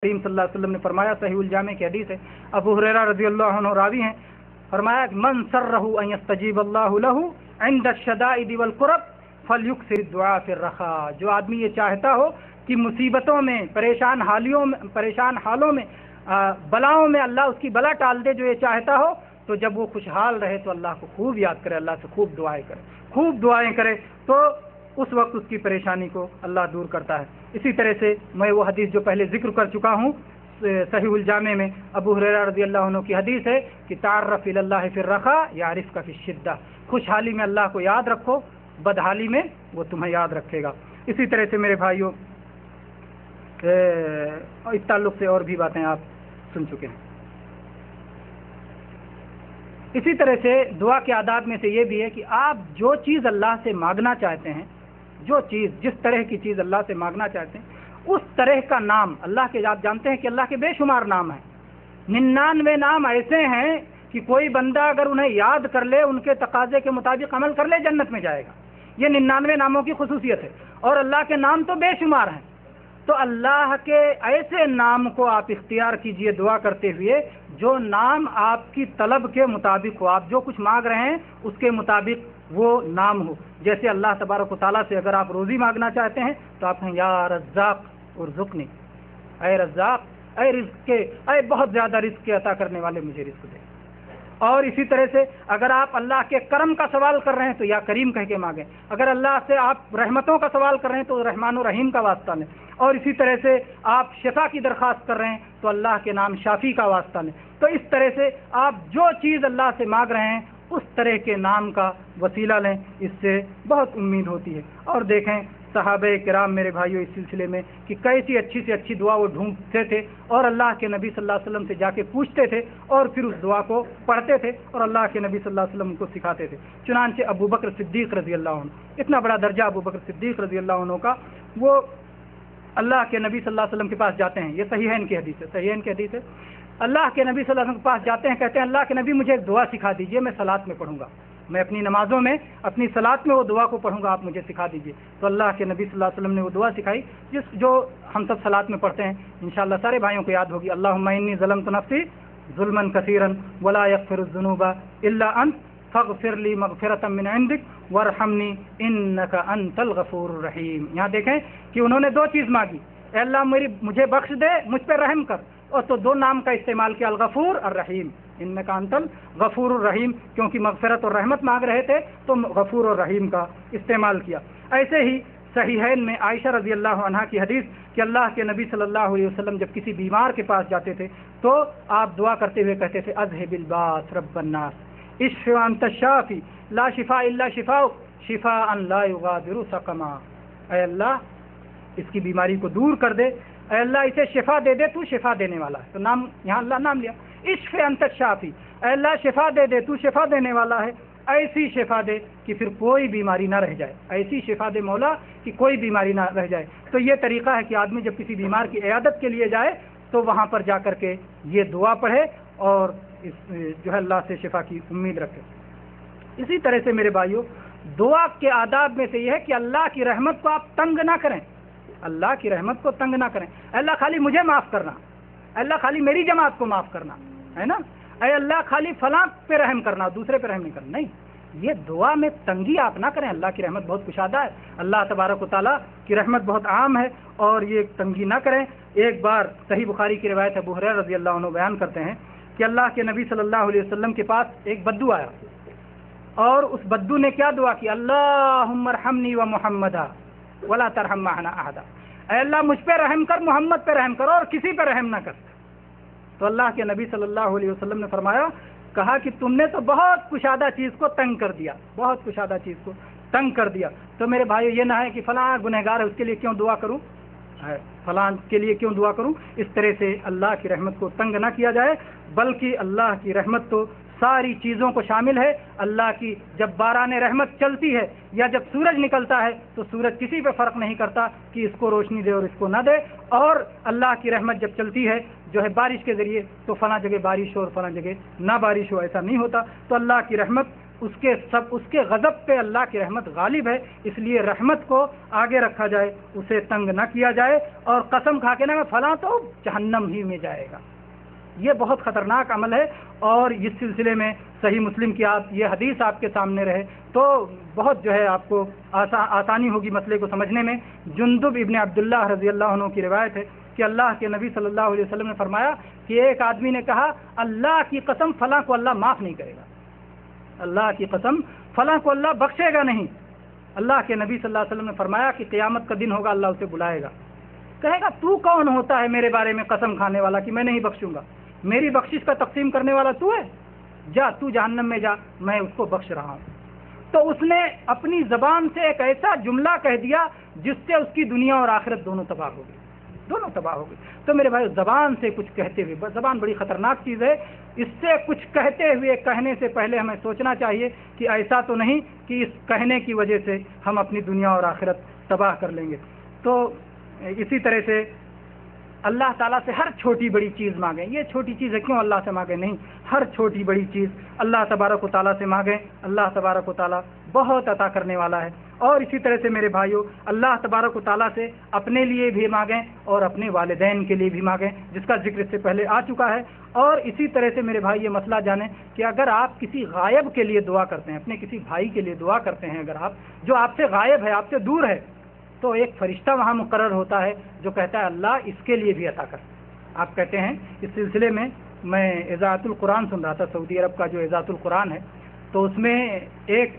کریم صلی اللہ علیہ وسلم نے فرمایا، صحیح الجامع کی حدیث ہے، ابو ہریرہ رضی اللہ عنہ راوی ہیں، فرمایا من سرہ ان یستجیب اللہ لہ عند الشدائد والکرب فلیکثر الدعاء فی الرخاء، جو آدمی یہ چاہتا ہو کہ مصیبتوں میں، پریشان حالوں میں، بلاؤں میں اللہ اس کی بلا ٹال دے، جو یہ چاہتا ہو تو جب وہ خوشحال رہے تو اللہ کو خوب یاد کرے، اللہ سے خوب دعائیں کرے تو اس وقت اس کی پریشانی کو اللہ دور کرتا ہے۔ اسی طرح سے میں وہ حدیث جو پہلے ذکر کر چکا ہوں صحیح الجامع میں، ابو ہریرہ رضی اللہ عنہ کی حدیث ہے کہ تعرف الی اللہ فی الرخاء یعرفک فی الشدہ، خوشحالی میں اللہ کو یاد رکھو، بدحالی میں وہ تمہیں یاد رکھے گا۔ اسی طرح سے میرے بھائیوں اس تعلق سے اور بھی باتیں آپ سن چکے ہیں۔ اسی طرح سے دعا کے آداب میں سے یہ بھی ہے کہ آپ جو چیز اللہ سے مانگنا چاہتے ہیں، جس طرح کی چیز اللہ سے مانگنا چاہتے ہیں، اس طرح کا نام اللہ کے، آپ جانتے ہیں کہ اللہ کے بے شمار نام ہیں، 99 نام ایسے ہیں کہ کوئی بندہ اگر انہیں یاد کر لے، ان کے تقاضے کے مطابق عمل کر لے، جنت میں جائے گا۔ یہ 99 ناموں کی خصوصیت ہے، اور اللہ کے نام تو بے شمار ہیں۔ تو اللہ کے ایسے نام کو آپ اختیار کیجئے دعا کرتے ہوئے جو نام آپ کی طلب کے مطابق ہو، آپ جو کچھ مانگ رہے ہیں اس کے مطابق وہ نام ہو۔ جیسے اللہ تبارک و تعالیٰ سے اگر آپ روزی مانگنا چاہتے ہیں تو آپ کہیں یا رزاق ارزقنی، اے رزاق، اے رزق کے، اے بہت زیادہ رزق کے عطا کرنے والے مجھے رزق دے۔ اور اسی طرح سے اگر آپ اللہ کے کرم کا سوال کر رہے ہیں تو یا کریم کہہ کے مانگیں، اگر اللہ سے آپ رحمتوں کا سوال کر رہے ہیں تو رحمان و رحیم کا واسطہ لیں، اور اسی طرح سے آپ شفا کی درخواست کر رہے ہیں تو اللہ کے نام شافی کا واسطہ لیں۔ تو اس طرح سے آپ جو چیز اللہ سے مانگ رہے ہیں اس طرح کے نام کا وسیلہ لیں، اس سے بہت امید ہوتی ہے۔ اور دیکھیں صحابہ کرام میرے بھائیوں اس سلسلے میں کہ کیسی اچھی سے اچھی دعا وہ ڈھونڈتے تھے اور اللہ کے نبی صلی اللہ علیہ وسلم سے جا کے پوچھتے تھے اور پھر اس دعا کو پڑھتے تھے اور اللہ کے نبی صلی اللہ علیہ وسلم کو سکھاتے تھے۔ چنانچہ ابو بکر صدیق رضی اللہ عنہ، اتنا بڑا درجہ ابو بکر صدیق رضی اللہ عنہ کا، وہ اللہ کے نبی صلی اللہ علیہ وسلم کے پاس جاتے ہیں، یہ صحیحین کی حدیث ہے، اللہ کے نبی صلی اللہ علیہ وسلم کے پاس جاتے ہیں، کہتے ہیں اللہ کے نبی مجھے ایک دعا سکھا دیجئے، میں صلاۃ میں پڑھوں گا، میں اپنی نمازوں میں، اپنی صلاۃ میں وہ دعا کو پڑھوں گا، آپ مجھے سکھا دیجئے۔ تو اللہ کے نبی صلی اللہ علیہ وسلم نے وہ دعا سکھائی جو ہم سب صلاۃ میں پڑھتے ہیں، انشاءاللہ سارے بھائیوں کو یاد ہوگی، اللہم انی ظلمت نفسی ظلما کثیرا ولا یغفر الذنوب الا انت فاغفر لی مغفرۃ من عندک وارحمنی انک انت الغفور الرحیم۔ یہاں دیکھیں کہ انہوں نے دو چیز مانگی، اے اللہ مجھے بخش دے، مجھ پہ رحم کر، اور تو دو نام کا استعمال کیا، الغفور الرحیم، انک انت الغفور الرحیم، کیونکہ مغفرت اور رحمت مانگ رہے تھے تو غفور اور رحیم کا استعمال کیا۔ ایسے ہی صحیحین میں عائشہ رضی اللہ عنہا کی حدیث کہ اللہ کے نبی صلی اللہ علیہ وسلم جب کسی بیمار کے پاس جاتے تھے تو آپ دعا کرتے ہوئے کہتے تھے اذهب الباس رب الناس اشف انت الشافی لا شفاء الا شفاءک شفاء لا یغادر سقما، اے اللہ اس کی بیماری کو دور کر دے، اے اللہ اسے شفا دے دے، تو شفا دینے والا ہے۔ تو نام یہاں اللہ نام لیا، اشف انت الشافی، اے اللہ شفا دے دے، تو شفا دینے والا ہے، ایسی شفا دے کہ پھر کوئی بیماری نہ رہ جائے، ایسی شفا دے مولا کہ کوئی بیماری نہ رہ جائے۔ تو یہ طریقہ ہے کہ آدمی جب کسی بیمار کی عیادت کے لیے جائے تو وہاں پر جا کر کے یہ دعا پڑھے اور جو ہے اللہ سے شفا کی امید رکھے۔ اسی طرح سے میرے بھائیوں دعا کے آداب میں سے یہ ہے کہ اللہ کی رحمت کو آپ تنگ نہ کریں، اللہ کی رحمت کو تنگ نہ کریں، اے اللہ خالی مجھے معاف کرنا، اے اللہ خالی میری جماعت کو معاف کرنا ہے نا، اے اللہ خالی فلاں پہ رحم کرنا، دوسرے پہ رحم نہیں کرنا، نہیں، یہ دعا میں تنگی آپ نہ کریں۔ اللہ کی رحمت بہت کشادہ ہے، اللہ تبارک و تعالیٰ کی رحمت بہت عام ہے اور یہ تنگی نہ کریں۔ ایک بار صحیح بخاری کی روایت ابو ہریرہ رضی اللہ عنہ بیان کرتے ہیں کہ اللہ کے نبی صلی اللہ علیہ وسلم کے پاس ایک بدو آیا اور اس بدو نے کیا دعا کی، اللہم ارحمنی و محمدا ولا ترحم معنا احدا، اے اللہ مجھ پہ رحم کر، محمد پہ رحم کرو اور کسی پہ رحم نہ کر۔ تو اللہ کے نبی صلی اللہ علیہ وسلم نے فرمایا، کہا کہ تم نے تو بہت کشادہ چیز کو تنگ کر دیا، بہت کشادہ چیز کو تنگ کر دیا۔ تو میرے بھائیو یہ نہ ہے کہ فلاں گنہگار ہے اس کے لیے کیوں دعا کروں، فلاں کے لیے کیوں دعا کروں، اس طرح سے اللہ کی رحمت کو تنگ نہ کیا جائے، بلکہ اللہ کی رحمت تو ساری چیزوں کو شامل ہے۔ اللہ کی جب باران رحمت چلتی ہے یا جب سورج نکلتا ہے تو سورج کسی پہ فرق نہیں کرتا کہ اس کو روشنی دے اور اس کو نہ دے، اور اللہ کی رحمت جب چلتی ہے جو ہے بارش کے ذریعے تو فلاں جگہ بارش ہو اور فلاں جگہ نہ بارش ہو، ایسا نہیں ہوتا۔ تو اللہ کی رحمت اس کے غضب پہ اللہ کی رحمت غالب ہے، اس لیے رحمت کو آگے رکھا جائے، اسے تنگ نہ کیا جائے، اور قسم کھا کے نہ فلاں تو جہنم ہی میں جائے گا، یہ بہت خطرناک عمل ہے۔ اور اس سلسلے میں صحیح مسلم کی یہ حدیث آپ کے سامنے رہے تو بہت جو ہے آپ کو آسانی ہوگی مسئلے کو سمجھنے میں۔ جندب ابن عبداللہ رضی اللہ عنہ کی روایت ہے کہ اللہ کے نبی صلی اللہ علیہ وسلم نے فرمایا کہ ایک آدمی نے کہا اللہ کی قسم فلاں کو اللہ معاف نہیں کرے گا، اللہ کی قسم فلاں کو اللہ بخشے گا نہیں۔ اللہ کے نبی صلی اللہ علیہ وسلم نے فرمایا کہ قیامت کا دن ہوگا، اللہ اسے بلائے گا، کہے گا تو کون ہوتا ہے میرے بارے میں قسم کھانے والا کہ میں نہیں بخشوں گا، میری بخشش کا تقسیم کرنے والا تو ہے، جا تو جہنم میں جا، میں اس کو بخش رہا ہوں۔ تو اس نے اپنی زبان سے ایک ایسا جملہ کہہ دیا جس سے اس کی دنیا اور آخرت دونوں تباہ ہو گئی، دونوں تباہ ہو گئی۔ تو میرے بھائی زبان سے کچھ کہتے ہوئے، زبان بڑی خطرناک چیز ہے، اس سے کچھ کہتے ہوئے کہنے سے پہلے ہمیں سوچنا چاہیے کہ ایسا تو نہیں کہ اس کہنے کی وجہ سے ہم اپنی دنیا اور آخرت تباہ کر لیں گے۔ تو اسی طرح سے اللہ تعالیٰ سے ہر چھوٹی بڑی چیز مانگیں، یہ چھوٹی چیز ہے کیوں اللہ سے مانگیں، نہیں، ہر چھوٹی بڑی چیز اللہ تبارک و تعالیٰ سے مانگیں، اللہ تبارک و تعالیٰ بہت عطا کرنے والا ہے۔ اور اسی طرح سے میرے بھائیوں اللہ تبارک و تعالیٰ سے اپنے لیے بھی مانگیں اور اپنے والدین کے لیے بھی مانگیں، جس کا ذکر اس سے پہلے آ چکا ہے۔ اور اسی طرح سے میرے بھائی یہ مسئلہ جانیں کہ اگر آپ کسی غائب کے لیے دعا کرتے ہیں، اپنے کسی بھائی کے لیے دعا کرتے ہیں، اگر آپ جو آپ سے غائب ہے، آپ سے دور ہے، تو ایک فرشتہ وہاں مقرر ہوتا ہے جو کہتا ہے اللہ اس کے لیے بھی عطا کر۔ آپ کہتے ہیں اس سلسلے میں اذاعت القرآن سن رہا تھا، سعودی عرب کا جو اذاعت القرآن ہے، تو اس میں ایک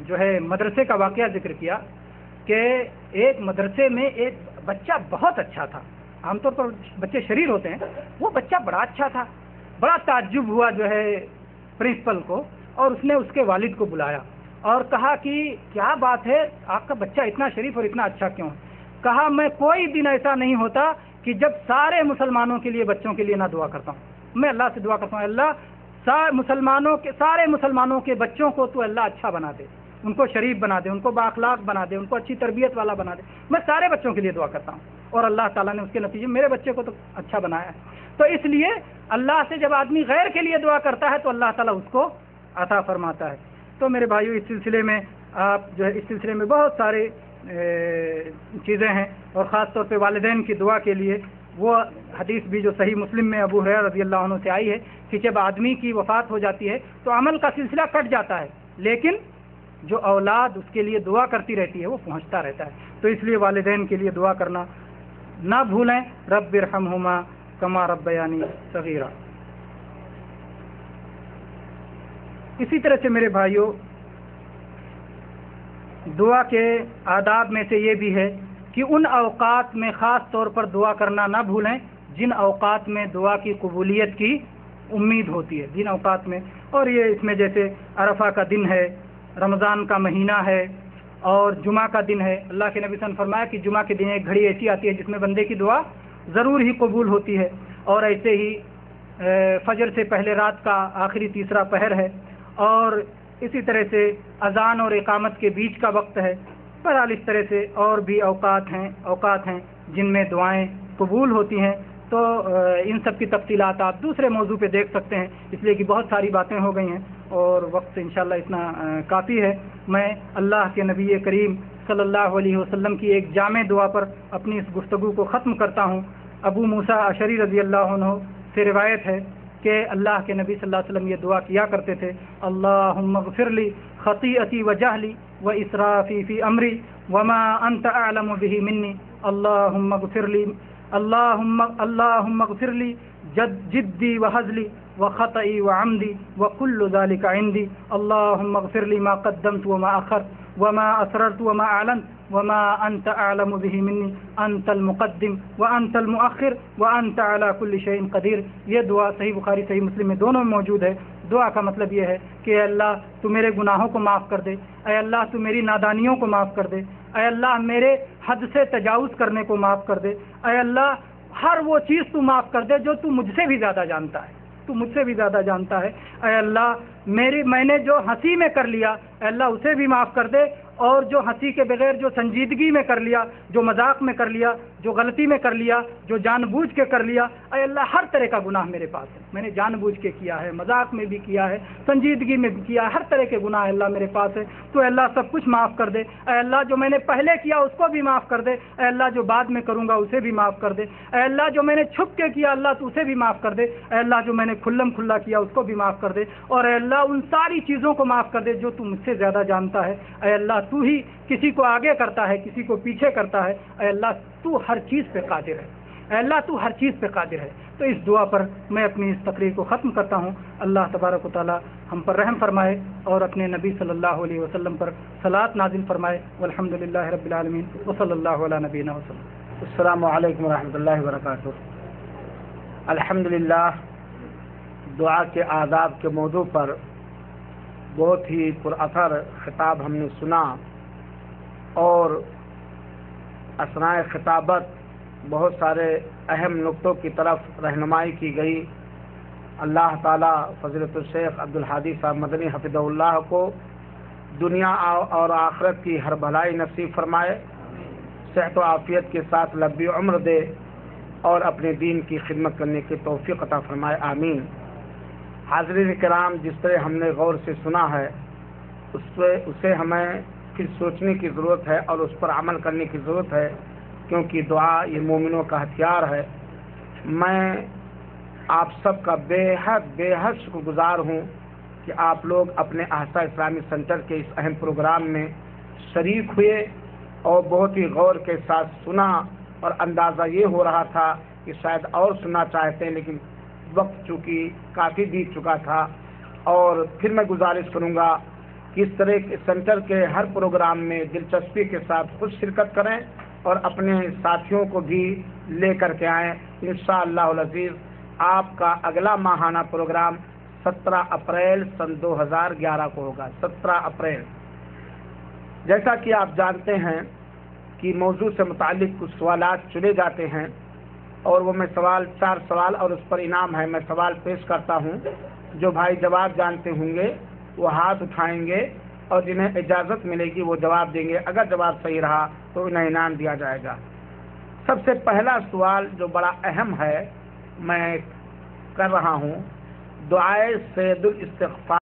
جو ہے مدرسے کا واقعہ ذکر کیا کہ ایک مدرسے میں ایک بچہ بہت اچھا تھا، عام طور پر بچے شریر ہوتے ہیں، وہ بچہ بڑا اچھا تھا، بڑا تعجب ہوا جو ہے پرنسپل کو، اور اس نے اس کے والد کو بلایا اور کہا کہ کیا بات ہے آپ کا بچہ اتنا شریف اور اتنا اچھا کیوں ہے؟ کہا میں کوئی دن ایسا نہیں ہوتا کہ جب سارے مسلمانوں کے لیے بچوں کے لیے نہ دعا کرتا ہوں، میں اللہ سے دعا کرتا ہوں اللہ سارے مسلمانوں کے بچوں کو تو اللہ اچھا بنا دے، ان کو شریف بنا دے، ان کو بااخلاق بنا دے، ان کو اچھی تربیت والا بنا دے، میں سارے بچوں کے لیے دعا کرتا ہوں، اور اللہ تعالیٰ نے اس کے نتیجے میں میرے بچے کو تو اچھا بنایا ہے۔ تو اس لیے اللہ سے جب آدمی غیر کے لیے دعا کرتا ہے تو اللہ تعالیٰ اس کو عطا فرماتا ہے۔ تو میرے بھائیو اس سلسلے میں آپ جو ہے اس سلسلے میں بہت سارے چیزیں ہیں، اور خاص طور پہ والدین کی دعا کے لیے وہ حدیث بھی جو صحیح مسلم میں ابو ہریرہ رضی اللہ عنہ سے آئی ہے کہ جب آدمی کی وفات ہو جاتی ہے تو عمل کا سلسلہ کٹ جاتا ہے، لیکن جو اولاد اس کے لیے دعا کرتی رہتی ہے وہ پہنچتا رہتا ہے۔ تو اس لیے والدین کے لیے دعا کرنا نہ بھولیں، رب ارحمہما کما ربیانی صغیرا۔ اسی طرح سے میرے بھائیوں دعا کے آداب میں سے یہ بھی ہے کہ ان اوقات میں خاص طور پر دعا کرنا نہ بھولیں جن اوقات میں دعا کی قبولیت کی امید ہوتی ہے، جن اوقات میں، اور یہ اس میں جیسے عرفہ کا دن ہے، رمضان کا مہینہ ہے، اور جمعہ کا دن ہے۔ اللہ کے نبی صلی اللہ علیہ وسلم نے فرمایا کہ جمعہ کے دن ایک گھڑی ایسی آتی ہے جس میں بندے کی دعا ضرور ہی قبول ہوتی ہے، اور ایسے ہی فجر سے پہلے رات کا آخری تیسرا پہر ہے، اور اسی طرح سے اذان اور اقامت کے بیچ کا وقت ہے۔ بہرحال اس طرح سے اور بھی اوقات ہیں جن میں دعائیں قبول ہوتی ہیں۔ تو ان سب کی تفصیلات آپ دوسرے موضوع پہ دیکھ سکتے ہیں، اس لیے کہ بہت ساری باتیں ہو گئی ہیں اور وقت انشاءاللہ اتنا کافی ہے۔ میں اللہ کے نبی کریم صلی اللہ علیہ وسلم کی ایک جامع دعا پر اپنی اس گفتگو کو ختم کرتا ہوں۔ ابو موسیٰ اشعری رضی اللہ عنہ سے روایت ہے کہ اللہ کے نبی صلی اللہ علیہ وسلم یہ دعا کیا کرتے تھے، اللہم اغفر لی خطیئتی و جہلی و اسرافی فی امری وما انت اعلم به منی، اللہم اغفر لی اللہم اغفر لی جدی و حزلی و خطئی و عمدی و کل ذالک عندی، اللہم اغفر لی ما قدمت وما اخرت وما اسررت وما اعلنت وما انت اعلم به منی، انت المقدم وانت المؤخر وانت على كل شيء قدیر۔ یہ دعا صحیح بخاری صحیح مسلم میں دونوں میں موجود ہے۔ دعا کا مطلب یہ ہے کہ اے اللہ تو میرے گناہوں کو معاف کر دے، اے اللہ تو میری نادانیوں کو معاف کر دے، اے اللہ میرے حد سے تجاوز کرنے کو معاف کر دے، اے اللہ ہر وہ چیز تو معاف کر دے جو تو مجھ سے بھی زیادہ جانتا ہے، تو مجھ سے بھی زیادہ جانتا ہے، اے اللہ میں نے جو ہنسی میں کر لیا اے اللہ اسے بھی معاف کر دے، اور جو ہنسی کے بغیر جو سنجیدگی میں کر لیا، جو مذاق میں کر لیا، جو غلطی میں کر لیا, جو جان بوجھ کے کر لیا, اے اللہ ہر طرح کا گناہ میرے پاس ہے, میں نے جان بوجھ کے کیا ہے, مذاق میں بھی کیا ہے, سنجیدگی میں بھی کیا ہے, ہر طرح کے گناہ اللہ میرے پاس ہے. تو اے اللہ سب کچھ معاف کر دے. اے اللہ جو میں نے پہلے کیا اس کو بھی معاف کر دے. اے اللہ جو بعد میں کروں گا اسے بھی معاف کر دے. اے اللہ جو میں نے چھپ کے کیا اللہ تو اسے بھی معاف کر دے. اے اللہ جو میں نے کھلم کھلا کیا اس کو بھی معاف کر دے. اور اے اللہ ان ساری چیزوں کو معاف کر دے جو تو مجھ سے زیادہ جانتا ہے. اے اللہ تو ہی کسی کو آگے کرتا ہے, کسی کو پیچھے کرتا ہے. اے اللہ تو ہر چیز پہ قادر ہے. اے اللہ تو ہر چیز پہ قادر ہے. تو اس دعا پر میں اپنی اس تقریر کو ختم کرتا ہوں. اللہ تبارک و تعالی ہم پر رحم فرمائے اور اپنے نبی صلی اللہ علیہ وسلم پر صلاۃ نازل فرمائے. والحمد للہ رب العالمین وصلی اللہ علی نبینا وسلم. السلام علیکم ورحمۃ اللہ وبرکاتہ. الحمدللہ دعا کے آداب کے موضوع پر بہت ہی پراثر خطاب ہم نے سنا اور اثناء خطابت بہت سارے اہم نقطوں کی طرف رہنمائی کی گئی. اللہ تعالیٰ فضیلت الشیخ عبدالحادی صاحب مدنی حفظہ اللہ کو دنیا اور آخرت کی ہر بھلائی نصیب فرمائے, صحت و عافیت کے ساتھ لمبی عمر دے اور اپنے دین کی خدمت کرنے کی توفیق عطا فرمائے, آمین. حاضرین کرام, جس طرح ہم نے غور سے سنا ہے اسے ہمیں پھر سوچنے کی ضرورت ہے اور اس پر عمل کرنے کی ضرورت ہے, کیونکہ دعا یہ مومنوں کا ہتھیار ہے. میں آپ سب کا بے حد شکر گزار ہوں کہ آپ لوگ اپنے احسا اسلامی سینٹر کے اس اہم پروگرام میں شریک ہوئے اور بہت ہی غور کے ساتھ سنا, اور اندازہ یہ ہو رہا تھا کہ شاید اور سننا چاہتے ہیں لیکن وقت چونکہ کافی بیت چکا تھا. اور پھر میں گزارش کروں گا کہ اس طرح کے سینٹر کے ہر پروگرام میں دلچسپی کے ساتھ خود شرکت کریں اور اپنے ساتھیوں کو بھی لے کر کے آئیں. انشاءاللہ العزیز آپ کا اگلا ماہانہ پروگرام 17 اپریل سن 2011 کو ہوگا. 17 اپریل. جیسا کہ آپ جانتے ہیں کہ موضوع سے متعلق کچھ سوالات چنے جاتے ہیں اور وہ میں 4 سوال اور اس پر انعام ہے, میں سوال پیش کرتا ہوں. جو بھائی جواب جانتے ہوں گے وہ ہاتھ اٹھائیں گے اور جنہیں اجازت ملے گی وہ جواب دیں گے. اگر جواب صحیح رہا تو انہیں انعام دیا جائے گا. سب سے پہلا سوال جو بڑا اہم ہے میں کر رہا ہوں, دعائے سید الاستغفار